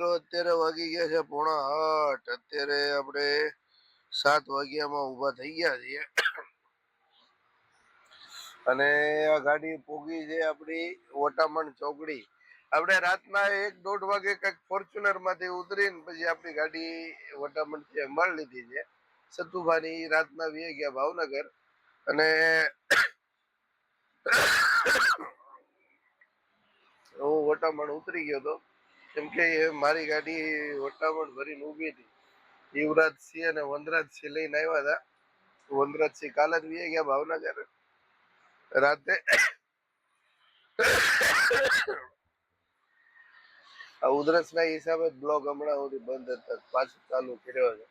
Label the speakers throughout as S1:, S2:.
S1: મિત્રો અત્યારે વાગી ગયા છે 7:30. અત્યારે આપણે 7 વાગ્યામાં ઊભા થઈ ગયા છીએ અને આ ગાડી પોગી છે આપણી વટામણ ચોકડી. આપણે રાતના 1-1:30 વાગે કંઈક ફોર્ચ્યુનર માંથી ઉતરીને પછી આપણી ગાડી વટામણ થી સંભાળ લીધી છે. સતુભાની રાતના વી ગયા ભાવનગર અને હું વટામણ ઉતરી ગયો હતો કેમ કે મારી ગાડી વટામણ ભરીને ઊભી હતી. યુવરાજસિંહ અને વનરાજસિંહ લઈને આવ્યા હતા. વનરાજસિંહ કાલે જ વી ગયા ભાવનગર રાતે. આ ઉધરસના હિસાબે બ્લોગ હમણાં સુધી બંધ હતા, પાછું ચાલુ કર્યો છે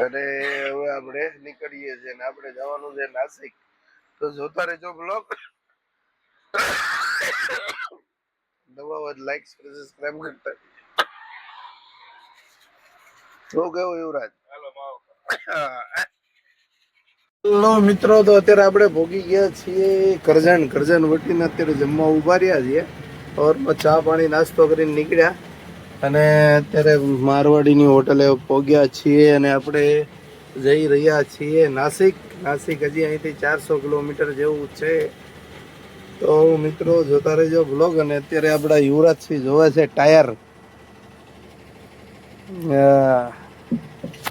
S1: અને હવે આપણે નીકળીએ છીએ ને આપણે જવાનું છે નાસિક. તો જોતા રહેજો બ્લોગ. નવા હોય લાઈક સબસ્ક્રાઇબ કરતા. શું કેવું યુવરાજ? હેલો મિત્રો, તો અત્યારે આપણે ભોગી ગયા છીએ કરજણ વટીને અત્યારે જમવા ઉભા રહ્યા છીએ. સવારમાં ચા પાણી નાસ્તો કરીને નીકળ્યા અને અત્યારે મારવાડીની હોટલે પહોંચ્યા છીએ અને આપણે જઈ રહ્યા છીએ નાસિક. હજી અહીંથી 400 કિલોમીટર જેવું છે. તો મિત્રો જોતા રહેજો બ્લોગ. અને અત્યારે આપણા યુવરાજસિંહ જોવે છે ટાયર.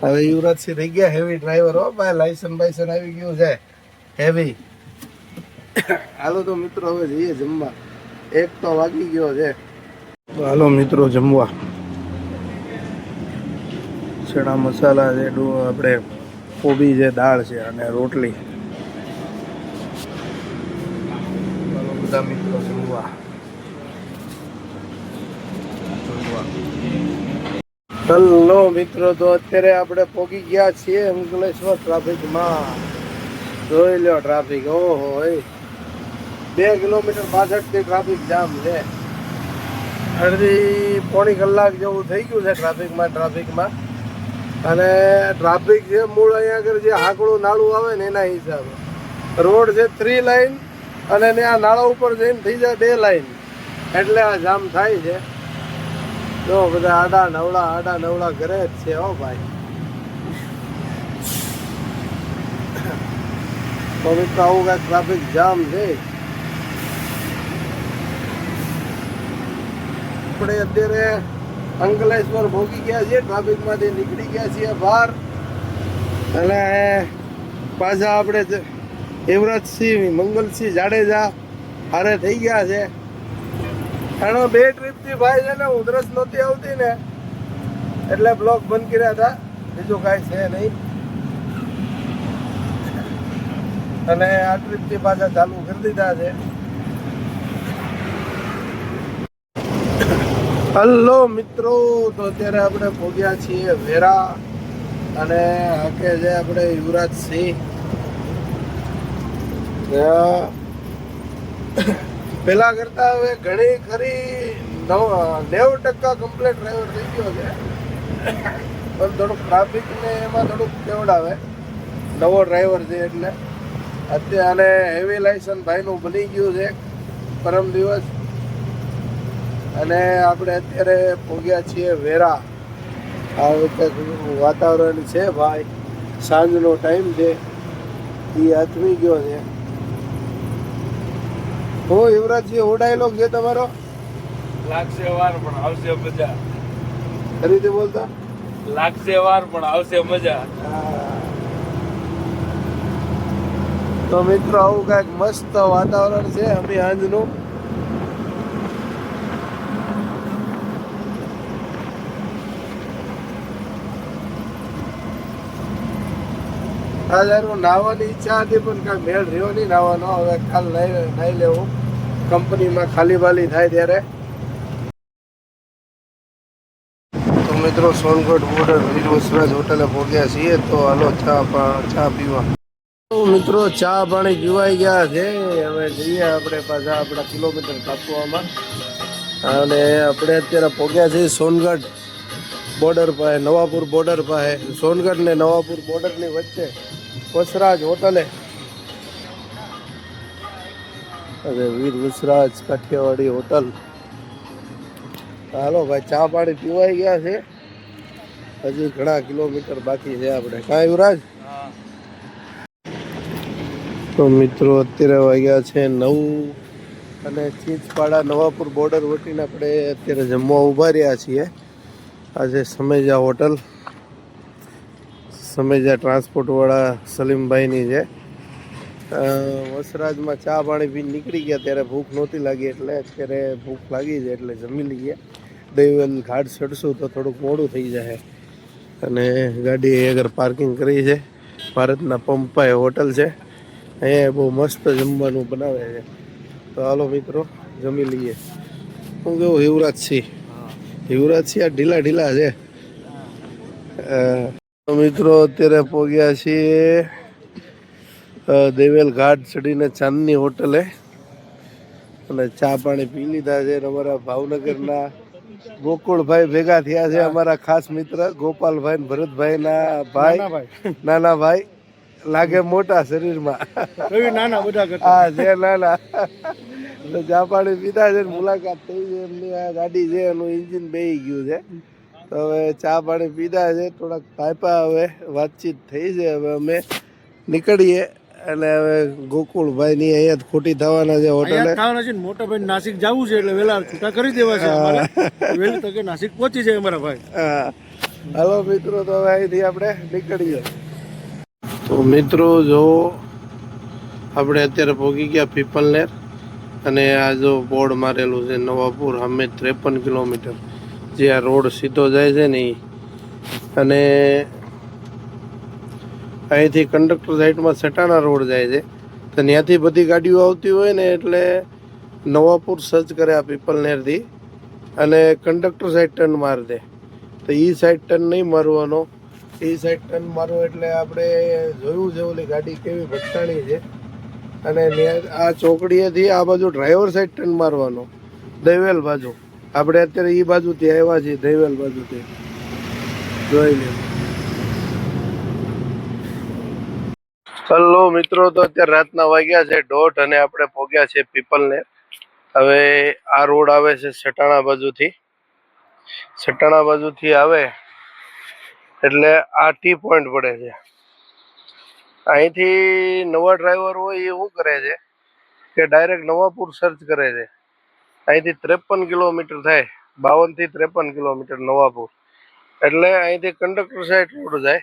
S1: હવે યુવરાજસિંહ થઈ ગયા હેવી ડ્રાઈવર. હો ભાઈ, લાયસન્સ બાયસન આવી ગયું છે હેવી. હાલો તો મિત્રો હવે જઈએ જમવા. 1 તો વાગી ગયો છે. તો હાલો મિત્રો જમવા. ચણા મસાલા છે, આપણે કોબી છે, દાળ છે અને રોટલી. હાલો બધા મિત્રો જમવા. હલો મિત્રો, તો અત્યારે આપણે પહોંચી ગયા છીએ અંકલેશ્વર ટ્રાફિકમાં. જોઈ લો ટ્રાફિક. ઓહો, 2 કિલોમીટર પાછળથી ટ્રાફિક જામ છે. અડધી પોણી કલાક જેવું થઈ ગયું છે ટ્રાફિકમાં. અને ટ્રાફિક છે મૂળ અહીંયા આગળ જે હાંકડું નાળું આવે ને એના હિસાબે. રોડ છે 3 લાઈન અને આ નાળા ઉપર જઈને થઈ જાય 2 લાઈન, એટલે આ જામ થાય છે. જો બધા આડા નવડા ઘરે જ છે. હો ભાઈ, તો મિત્રો આવું કાંઈક ટ્રાફિક જામ છે. આપણે અત્યારે અંકલેશ્વર પહોંચી ગયા છીએ. ટ્રાફિકમાંથી નીકળી ગયા છીએ બહાર અને પાછા આપણે યુવરાજસિંહ મંગલસિંહ જાડેજા હારે થઈ ગયા છે. એનો 2 ટ્રીપથી ભાઈ છે ને ઉધરસ નહોતી આવતી ને એટલે બ્લોક બંધ કર્યા હતા, બીજું કાંઈ છે નહીં. અને આ ટ્રીપથી પાછા ચાલુ કરી દીધા છે. હલો મિત્રો, તો અત્યારે આપણે પહોંચ્યા છીએ વેરા અને હાકે છે આપણે યુવરાજસિંહ. પેલા કરતા હવે ઘણી ખરી 90% કમ્પ્લીટ ડ્રાઈવર થઈ ગયો છે. પણ થોડુંક ટ્રાફિક ને એમાં થોડુંક કેવડાવે. નવો ડ્રાઈવર છે એટલે. અત્યારે હેવી લાયસન્સ ભાઈનું બની ગયું છે પરમ દિવસ. અને આપણે અત્યારે પહોંચ્યા છીએ વેરા. આ વખતે વાતાવરણ છે ભાઈ, સાંજનો ટાઈમ છે, એ આથમી ગયો છે. હો યુવરાજજી, હું ડાયલોગ છે તમારો?
S2: લાગશે વાર પણ આવશે મજા.
S1: ફરીથી બોલતા.
S2: લાગશે વાર પણ આવશે મજા.
S1: તો મિત્રો આવું કાંઈક મસ્ત વાતાવરણ છે અમી સાંજનું. આજે નાહવાની ઈચ્છા હતી પણ કાંઈ મેળ રહ્યો નહીં નાહવાનો. હવે કાલ નાહી લેવું કંપનીમાં ખાલી બાલી થાય ત્યારે. તો મિત્રો સોનગઢ બોર્ડર વીર વસરાજ હોટલે પહોંચ્યા છીએ. તો હાલો ચા પીવા. તો મિત્રો ચા પાણી પીવાઈ ગયા છે. હવે જઈએ આપણે પાછા આપણા કિલોમીટર કાપવામાં. અને આપણે અત્યારે પહોંચ્યા છીએ સોનગઢ બોર્ડર પાસે, નવાપુર બોર્ડર પાસે. સોનગઢ ને નવાપુર બોર્ડરની વચ્ચે વસરાજ હોટલે. અરે વીર વસરાજ કાઠિયાવાડી હોટલ. હાલો ભાઈ, ચા પાણી પીવાઈ ગયા છે. હજી ઘણા કિલોમીટર બાકી છે આપણે. કાંઈ યુવરાજ? તો મિત્રો અત્યારે વાગ્યા છે 9 અને ચીંચપાડા નવાપુર બોર્ડર વટીને આપણે અત્યારે જમવા ઊભા રહ્યા છીએ. આજે સમેજા હોટલ, સમેજા ટ્રાન્સપોર્ટવાળા સલીમભાઈની છે. વસરાજમાં ચા પાણી પીને નીકળી ગયા ત્યારે ભૂખ નહોતી લાગી, એટલે અત્યારે ભૂખ લાગી છે એટલે જમી લઈએ. દહીવેલ ઘાટ ચડશું તો થોડુંક મોડું થઈ જાય. અને ગાડી આગળ પાર્કિંગ કરી છે. ભારતના પંપાએ હોટલ છે. અહીંયા બહુ મસ્ત જમવાનું બનાવે છે. તો હાલો મિત્રો, જમી લઈએ. હું કેવું યુવરાજસિંહ? યુવરાજસિંહ આ ઢીલા ઢીલા છે. તો મિત્રો અત્યારે પહોંચ્યા છીએ દેવેલ ઘાટ ચડીને ચાંદની હોટલે અને ચા પાણી પી લીધા છે. અમારા ભાવનગરના ગોકુળભાઈ ભેગા થયા છે. અમારા ખાસ મિત્ર ગોપાલભાઈ ને ભરતભાઈના ભાઈ, નાના ભાઈ. લાગે મોટા શરીરમાં, નાના બધા. હા છે નાના. તો ચા પાણી પીધા છે, મુલાકાત થઈ છે. એમની આ ગાડી છે, એનું એન્જિન બેહી ગયું છે. તો હવે ચા પાણી પીધા છે, થોડાક પાઇપા, હવે વાતચીત થઈ છે. હવે અમે નીકળીએ અને હવે ગોકુળભાઈ ની અહીંયા ખોટી થવાના છે હોટલે.
S3: મોટા ભાઈ નાસિક જવું છે એટલે વેલા છૂટા કરી દેવા છે. વહેલી તકે નાસિક પહોંચી જાય અમારા ભાઈ.
S1: હા હાલો મિત્રો, તો હવે અહીંથી આપણે નીકળીએ. તો મિત્રો જો આપણે અત્યારે પહોંચી ગયા પીપલનેર અને આ જો બોર્ડ મારેલું છે નવાપુર સામે 53 કિલોમીટર, જે આ રોડ સીધો જાય છે ને. અને અહીંથી કંડક્ટર સાઈડમાં સટાણા રોડ જાય છે, તો ત્યાંથી બધી ગાડીઓ આવતી હોય ને એટલે નવાપુર સર્ચ કરે આ પીપલનેરથી અને કંડક્ટર સાઈડ ટર્ન મારી દે. તો એ સાઈડ ટર્ન નહીં મારવાનો, એ સાઈડ ટર્ન મારવો એટલે આપણે જોયું છે ઓલી ગાડી કેવી ભટકાણી છે. અને આ ચોકડીએથી આ બાજુ ડ્રાઈવર સાઈડ ટર્ન મારવાનો, દહીવેલ બાજુ. આપણે અત્યારે એ બાજુથી આવ્યા છીએ, દહીવેલ બાજુથી. જોઈ લે. હલો મિત્રો, તો અત્યારે રાતના વાગ્યા છે 1:30 અને આપણે પહોંચ્યા છે પીપલનેર. હવે આ રોડ આવે છે સટાણા બાજુથી. સટાણા બાજુથી આવે એટલે આ ટી પોઈન્ટ પડે છે. અહીંથી નવા ડ્રાઈવર હોય એ શું કરે છે કે ડાયરેક્ટ નવાપુર સર્ચ કરે છે. અહીંથી 53 કિલોમીટર થાય, 52 થી 53 કિલોમીટર નવાપુર. એટલે અહીંથી કંડક્ટર સાઈડ રોડ જાય,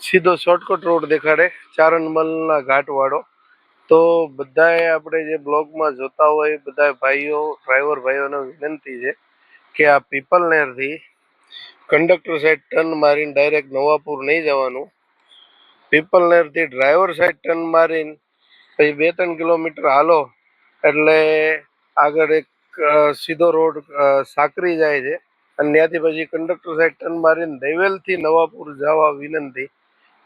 S1: સીધો શોર્ટકટ રોડ દેખાડે, ચારણમલના ઘાટવાળો. તો બધાએ આપણે જે બ્લોગમાં જોતા હોય બધા ભાઈઓ, ડ્રાઈવર ભાઈઓને વિનંતી છે કે આ પીપલનેરથી કંડક્ટર સાઈડ ટર્ન મારીને ડાયરેક્ટ નવાપુર નહીં જવાનું. પીપલનેરથી ડ્રાઈવર સાઈડ ટર્ન મારીને પછી 2-3 કિલોમીટર હાલો એટલે આગળ એક સીધો રોડ સાકરી જાય છે. અને ત્યાંથી પછી કંડક્ટર સાઈડ ટર્ન મારીને દહીવેલથી નવાપુર જવા વિનંતી.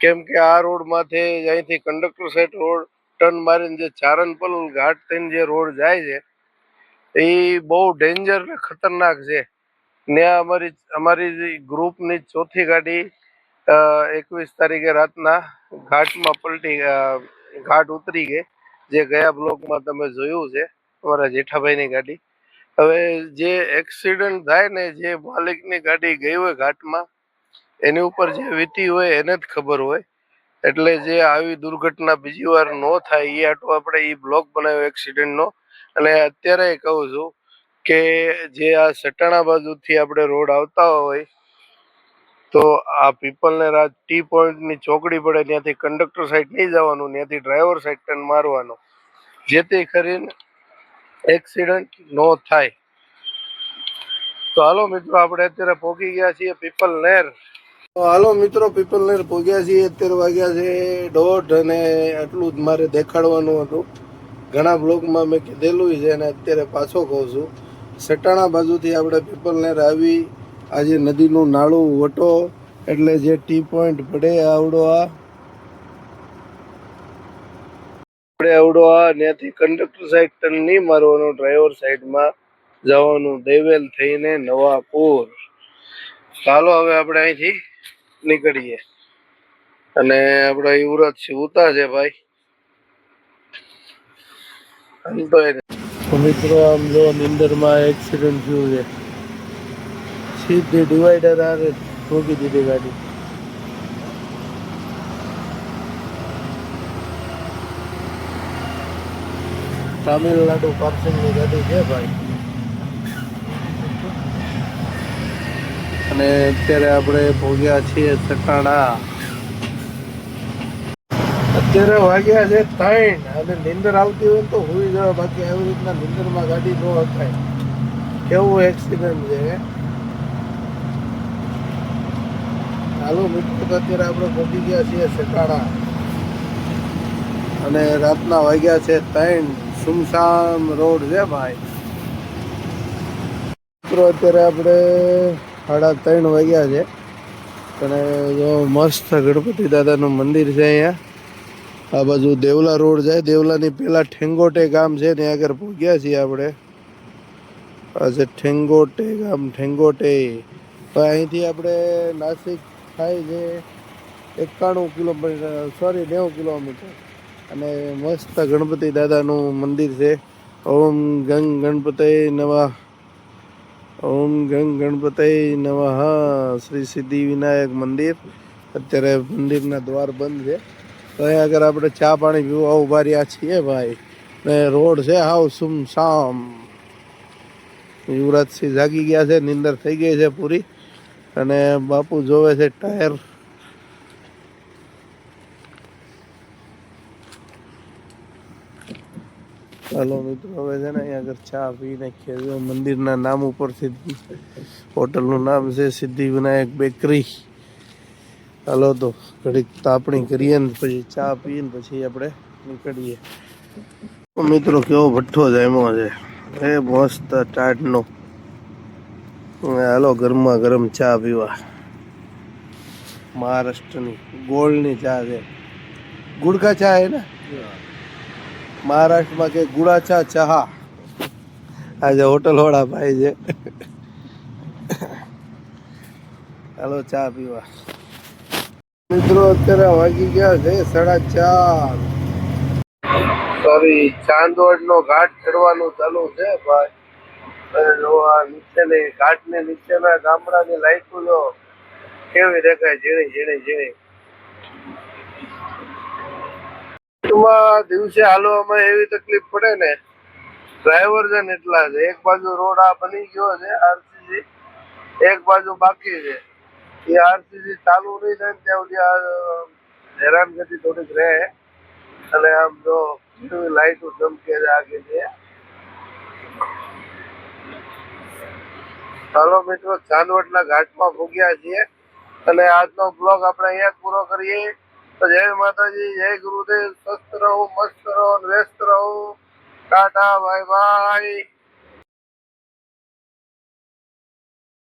S1: કેમ કે આ રોડમાંથી અહીંથી કંડક્ટર સાઈડ રોડ ટર્ન મારીને જે ચારણપલ ઘાટ થઈને જે રોડ જાય છે એ બહુ ડેન્જર ને ખતરનાક છે. ત્યાં અમારી ગ્રુપની ચોથી ગાડી 21 તારીખે રાતના ઘાટમાં ઘાટ ઉતરી ગઈ, જે ગયા બ્લોકમાં તમે જોયું છે, અમારા જેઠાભાઈની ગાડી. હવે જે એક્સિડન્ટ થાય ને, જે માલિકની ગાડી ગઈ હોય ઘાટમાં, એની ઉપર જે વીતી હોય એને જ ખબર હોય. એટલે જે આવી દુર્ઘટના બીજી વાર ન થાય એ આટલું આપણે એ બ્લોગ બનાવ્યો એક્સિડન્ટનો. અને અત્યારે કહું છું કે જે આ સટાણા બાજુથી આપણે રોડ આવતા હોય તો આ પીપલનેર આ ટી પોઈન્ટની ચોકડી પડે ત્યાંથી કંડક્ટર સાઈડ નહીં જવાનું, ત્યાંથી ડ્રાઈવર સાઈડ ટર્ન મારવાનો, જેથી કરીને એક્સિડન્ટ ન થાય. તો હાલો મિત્રો, આપણે અત્યારે પહોંચી ગયા છીએ પીપલનેર. તો હાલો મિત્રો, પીપલનેર પહોંચ્યા છીએ. અત્યારે વાગ્યા છે 1:30 અને આટલું જ મારે દેખાડવાનું હતું. ઘણા બ્લોગમાં મેં કીધેલું છે અને અત્યારે પાછો કહું છું. સટાણા બાજુથી આપણે પીપલનેર આવી, આજે નદીનું નાળું વટો એટલે જે ટી પોઈન્ટ પડે આવડો આ ત્યાંથી કંડક્ટર સાઈડ ટર્ન નહીં મારવાનું, ડ્રાઈવર સાઈડમાં જવાનું, દહીવેલ થઈને નવાપુર. ચાલો હવે આપણે અહીંથી નીકળીએ. અને આપણા યુવરાજ ઉતા છે ભાઈ. તો મિત્રો આમ જો નિંદરમાં એક્સિડન્ટ થયું છે, સીધી ડિવાઈડર આરે ઠોકી દીધી ગાડી. તામિલનાડુ પાર્સલની ગાડી છે ભાઈ. અને અત્યારે આપણે પહોંચ્યા છીએ સટાણા. અત્યારે વાગ્યા છે 3 અને નીંદર આવતી હોય તો હુઈ જવા, બાકી આવી રીતના નીંદરમાં ગાડી ન હકાય. કેવું એક્સિડન્ટ છે. હાલો મિત્રો, તો અત્યારે આપણે પહોંચી ગયા છીએ સટાણા અને રાતના વાગ્યા છે 3. સુમસામ રોડ છે ભાઈ. મિત્રો અત્યારે આપણે 3:30 વાગ્યા છે અને જો મસ્ત ગણપતિ દાદાનું મંદિર છે અહીંયા. આ બાજુ દેવલા રોડ જાય, દેવલાની પહેલા ઠેંગોટે ગામ છે, ત્યાં આગળ પહોંચ્યા છીએ આપણે. આ છે ઠેંગોટે ગામ, ઠેંગોટે. તો અહીંથી આપણે નાસિક થાય છે 91 કિલોમીટર, સોરી 90 કિલોમીટર. અને મસ્ત ગણપતિ દાદાનું મંદિર છે. ઓમ ગંગ ગણપતે નમઃ, ઓમ ગંગ ગણપતે નમઃ. શ્રી સિદ્ધિ વિનાયક મંદિર. અત્યારે મંદિરના દ્વાર બંધ છે. તો અહીંયા આગળ આપણે ચા પાણી પીવા ઉભા રહ્યા છીએ ભાઈ. ને રોડ છે હાવ સુમસામ. યુવરાજસિંહ જાગી ગયા છે, નીંદર થઈ ગઈ છે પૂરી. અને બાપુ જોવે છે ટાયર. ચાલો મિત્રો, હવે છે ને અહીંયા આગળ ચા પી નાખીએ. જો મંદિરના નામ ઉપરથી હોટલનું નામ છે સિદ્ધિ વિનાયક બેકરી. ચાલો તો ઘડીક તાપણી કરીએ ને પછી ચા પીએ ને પછી આપણે નીકળીએ. મિત્રો કેવો ભઠ્ઠો જામ્યો છે, એ મસ્ત ટાટનો. હાલો ગરમા ગરમ ચા પીવા. મહારાષ્ટ્રની ગોળની ચા છે, ગુડકા ચા હે ને મહારાષ્ટ્રમાં કે ગુડાચા ચા. આજે હોટલ વાળા ભાઈ છે. હાલો ચા પીવા. મિત્રો અત્યારે વાગી ગયા છે 4:30. સોરી, ચાંદોડ નો ઘાટ ચડવાનું ચાલુ છે ભાઈ. અને જો આ નીચેની ઘાટની નીચેના ગામડાની લાઈટો જો કેવી દેખાય, ઝીણી ઝીણી ઝીણી. દિવસે હાલવામાં એવી તકલીફ પડે ને, ડ્રાઈવર છે ને એટલા છે. એક બાજુ રોડ આ બની ગયો છે આરસીસી, એક બાજુ બાકી છે. એ આરસીસી ચાલુ નહીં થાય ને ત્યાં સુધી હેરાનગતિ થોડીક રહે. અને આમ જો કેવી લાઈટો ચમકે છે આગળ. ચાલો મિત્રો, ચાંદવડના ઘાટમાં ભોગ્યા છીએ અને આજનો બ્લોગ આપણે અહીંયા જ પૂરો કરીએ. તો જય માતાજી, જય ગુરુદેવ. સ્વસ્થ રહો, મસ્ત રહો, વ્યસ્ત રહો. Tata, bye bye.